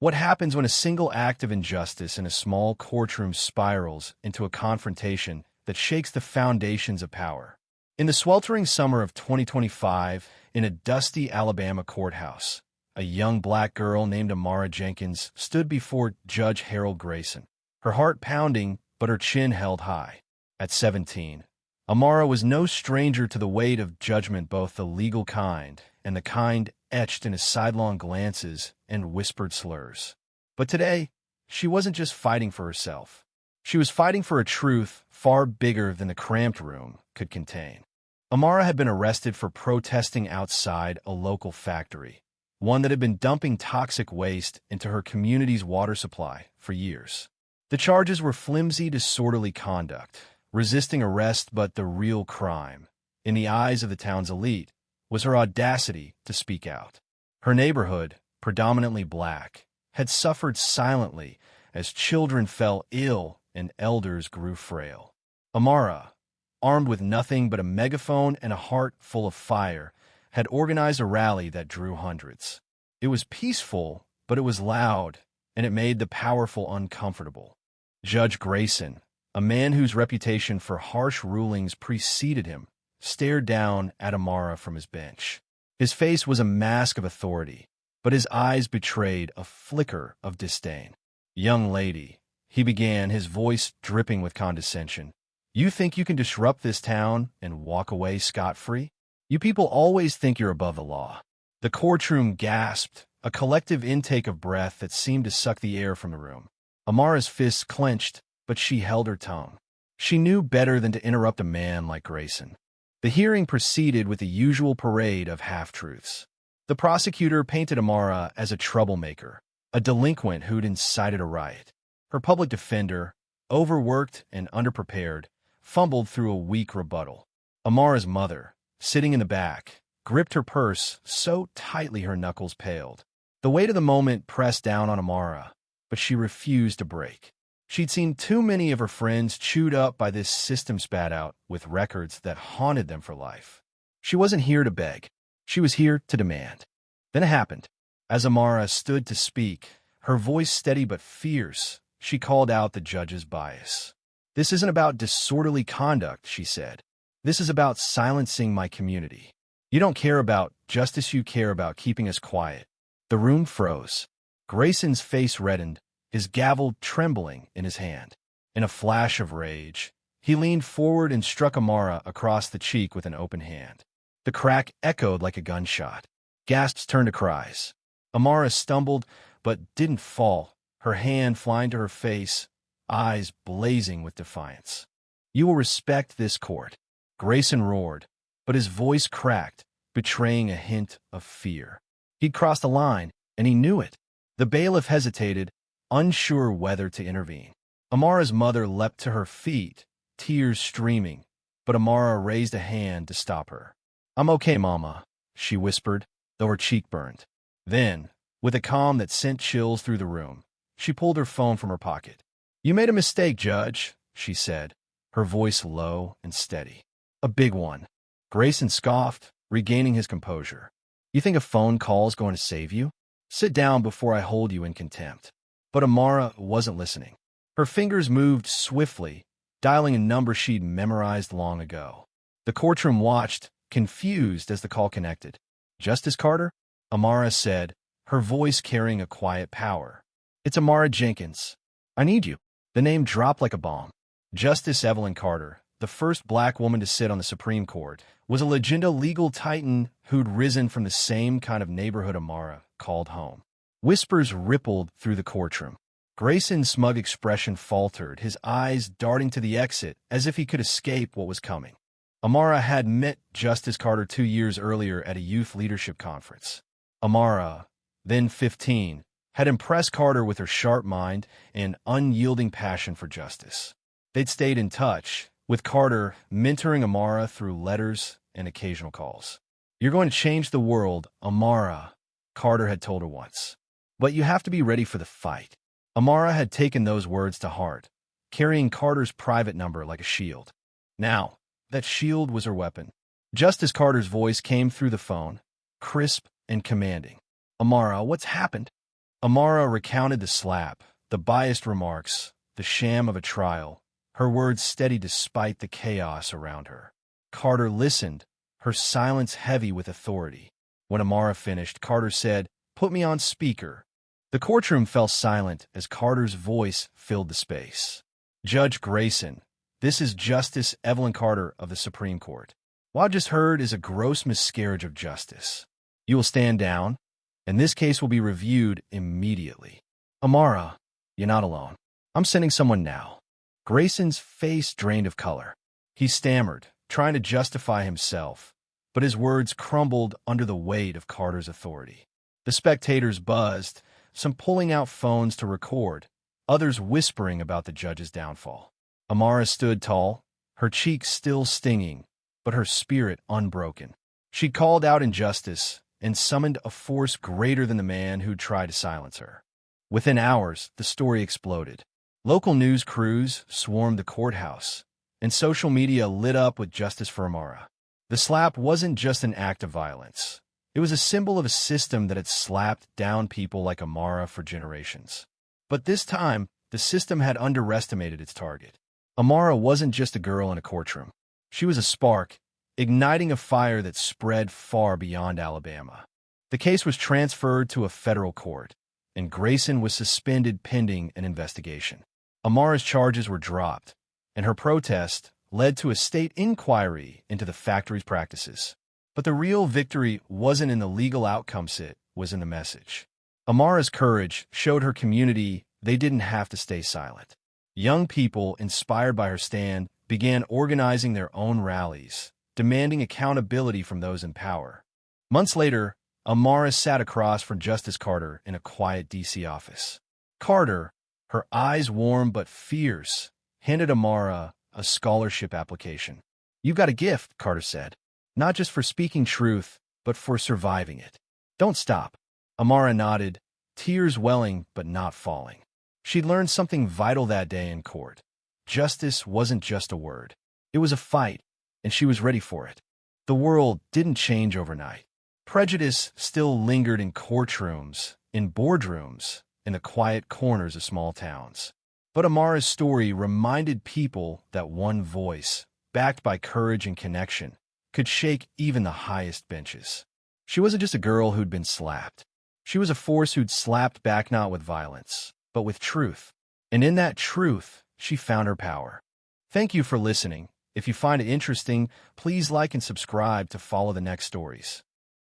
What happens when a single act of injustice in a small courtroom spirals into a confrontation that shakes the foundations of power? In the sweltering summer of 2025, in a dusty Alabama courthouse, a young black girl named Amara Jenkins stood before Judge Harold Grayson, her heart pounding but her chin held high. At 17, Amara was no stranger to the weight of judgment, both the legal kind and the kind etched in his sidelong glances and whispered slurs. But today, she wasn't just fighting for herself. She was fighting for a truth far bigger than the cramped room could contain. Amara had been arrested for protesting outside a local factory, one that had been dumping toxic waste into her community's water supply for years. The charges were flimsy disorderly conduct, resisting arrest, but the real crime, in the eyes of the town's elite, was her audacity to speak out. Her neighborhood, predominantly black, had suffered silently as children fell ill and elders grew frail. Amara, armed with nothing but a megaphone and a heart full of fire, had organized a rally that drew hundreds. It was peaceful, but it was loud, and it made the powerful uncomfortable. Judge Grayson, a man whose reputation for harsh rulings preceded him, stared down at Amara from his bench. His face was a mask of authority, but his eyes betrayed a flicker of disdain. "Young lady," he began, his voice dripping with condescension, "you think you can disrupt this town and walk away scot-free? You people always think you're above the law." The courtroom gasped, a collective intake of breath that seemed to suck the air from the room. Amara's fists clenched, but she held her tongue. She knew better than to interrupt a man like Grayson. The hearing proceeded with the usual parade of half-truths. The prosecutor painted Amara as a troublemaker, a delinquent who'd incited a riot. Her public defender, overworked and underprepared, fumbled through a weak rebuttal. Amara's mother, sitting in the back, gripped her purse so tightly her knuckles paled. The weight of the moment pressed down on Amara, but she refused to break. She'd seen too many of her friends chewed up by this system spat out with records that haunted them for life. She wasn't here to beg. She was here to demand. Then it happened. As Amara stood to speak, her voice steady but fierce, she called out the judge's bias. "This isn't about disorderly conduct," she said. "This is about silencing my community. You don't care about justice, you care about keeping us quiet." The room froze. Grayson's face reddened, his gavel trembling in his hand. In a flash of rage, he leaned forward and struck Amara across the cheek with an open hand. The crack echoed like a gunshot. Gasps turned to cries. Amara stumbled, but didn't fall, her hand flying to her face, eyes blazing with defiance. "You will respect this court," Grayson roared, but his voice cracked, betraying a hint of fear. He'd crossed a line, and he knew it. The bailiff hesitated, unsure whether to intervene. Amara's mother leapt to her feet, tears streaming, but Amara raised a hand to stop her. "I'm okay, Mama," she whispered, though her cheek burned. Then, with a calm that sent chills through the room, she pulled her phone from her pocket. "You made a mistake, Judge," she said, her voice low and steady. "A big one." Grayson scoffed, regaining his composure. "You think a phone call's going to save you? Sit down before I hold you in contempt." But Amara wasn't listening. Her fingers moved swiftly, dialing a number she'd memorized long ago. The courtroom watched, confused as the call connected. "Justice Carter?" Amara said, her voice carrying a quiet power. "It's Amara Jenkins. I need you." The name dropped like a bomb. Justice Evelyn Carter, the first black woman to sit on the Supreme Court, was a legenda legal titan who'd risen from the same kind of neighborhood Amara called home. Whispers rippled through the courtroom. Grayson's smug expression faltered, his eyes darting to the exit as if he could escape what was coming. Amara had met Justice Carter 2 years earlier at a youth leadership conference. Amara, then 15, had impressed Carter with her sharp mind and unyielding passion for justice. They'd stayed in touch, with Carter mentoring Amara through letters and occasional calls. "You're going to change the world, Amara," Carter had told her once. "But you have to be ready for the fight." Amara had taken those words to heart, carrying Carter's private number like a shield. Now, that shield was her weapon. Justice Carter's voice came through the phone, crisp and commanding. "Amara, what's happened?" Amara recounted the slap, the biased remarks, the sham of a trial, her words steady despite the chaos around her. Carter listened, her silence heavy with authority. When Amara finished, Carter said, "Put me on speaker." The courtroom fell silent as Carter's voice filled the space. "Judge Grayson, this is Justice Evelyn Carter of the Supreme Court. What just heard is a gross miscarriage of justice. You will stand down, and this case will be reviewed immediately." "Amara, you're not alone. I'm sending someone now." Grayson's face drained of color. He stammered, trying to justify himself, but his words crumbled under the weight of Carter's authority. The spectators buzzed, some pulling out phones to record, others whispering about the judge's downfall. Amara stood tall, her cheeks still stinging, but her spirit unbroken. She called out injustice and summoned a force greater than the man who'd tried to silence her. Within hours, the story exploded. Local news crews swarmed the courthouse, and social media lit up with justice for Amara. The slap wasn't just an act of violence. It was a symbol of a system that had slapped down people like Amara for generations. But this time, the system had underestimated its target. Amara wasn't just a girl in a courtroom. She was a spark, igniting a fire that spread far beyond Alabama. The case was transferred to a federal court, and Grayson was suspended pending an investigation. Amara's charges were dropped, and her protest led to a state inquiry into the factory's practices. But the real victory wasn't in the legal outcomes, it was in the message. Amara's courage showed her community they didn't have to stay silent. Young people, inspired by her stand, began organizing their own rallies, demanding accountability from those in power. Months later, Amara sat across from Justice Carter in a quiet D.C. office. Carter, her eyes warm but fierce, handed Amara a scholarship application. "You've got a gift," Carter said, "not just for speaking truth, but for surviving it. Don't stop." Amara nodded, tears welling but not falling. She'd learned something vital that day in court. Justice wasn't just a word. It was a fight, and she was ready for it. The world didn't change overnight. Prejudice still lingered in courtrooms, in boardrooms, in the quiet corners of small towns. But Amara's story reminded people that one voice, backed by courage and connection, could shake even the highest benches. She wasn't just a girl who'd been slapped. She was a force who'd slapped back not with violence, but with truth. And in that truth, she found her power. Thank you for listening. If you find it interesting, please like and subscribe to follow the next stories.